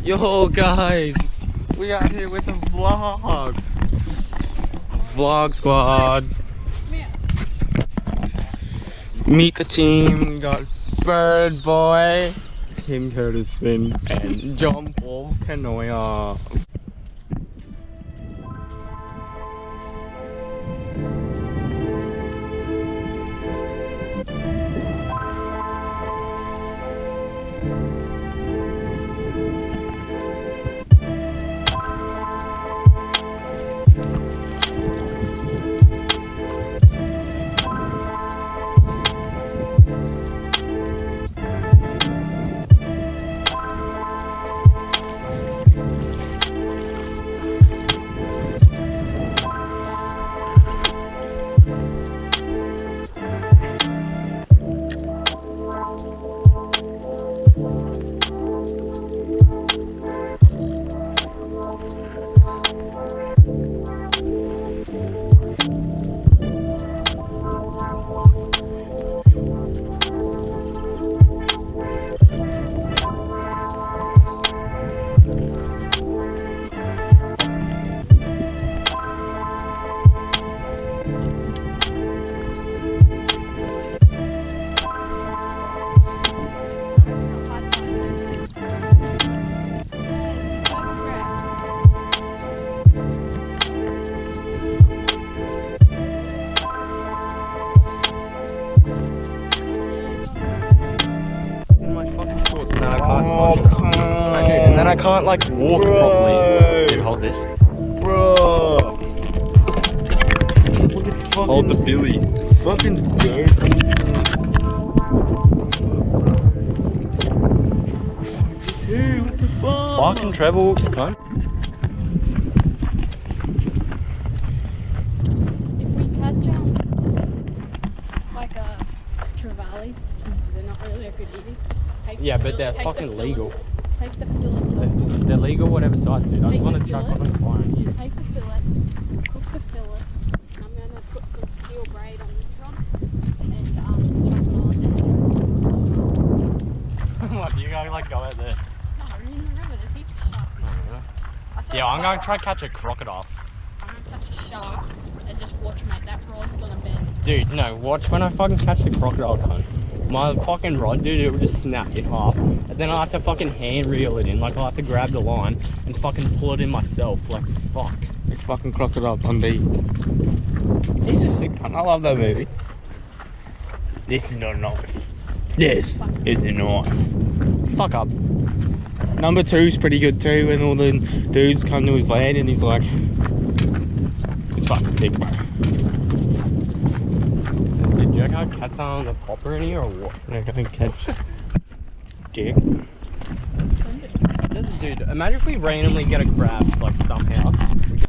Yo guys, we out here with the vlog. Vlog squad. Meet the team. We got Bird Boy, Tim Curtisman, and John Paul Canoia. And then I can't like walk properly. Dude, hold this. Bro. Hold the billy. Fucking go. Dude, what the fuck? Fucking travel, cunt. If we catch like a trevally, they're not really a good eating. Yeah, but they're fucking legal. Take the fillets off. They're legal whatever size, dude. I just want to chuck one on the fire. Take the fillets, cook the fillets. I'm going to put some steel braid on this one and chuck it on. What, you gotta like go out there? No, we're in the river, there's heaps of sharks in there. Yeah, I'm going to try to catch a crocodile. I'm going to catch a shark and just watch, mate, that rod's gonna bend. Dude, no, watch when I fucking catch the crocodile, cunt. My fucking rod, dude, it will just snap in half. And then I'll have to fucking hand reel it in. Like, I'll have to grab the line and fucking pull it in myself. Like, fuck. Like fucking Crocodile Dundee. He's a sick cunt. I love that movie. This is not a knife. This is a knife. Fuck up. Number 2's pretty good too, when all the dudes come to his land and he's like, it's fucking sick, bro. Did you reckon I'd catch something on the popper in here or what? I'm gonna catch dick. Dude, imagine if we randomly get a crab, like somehow.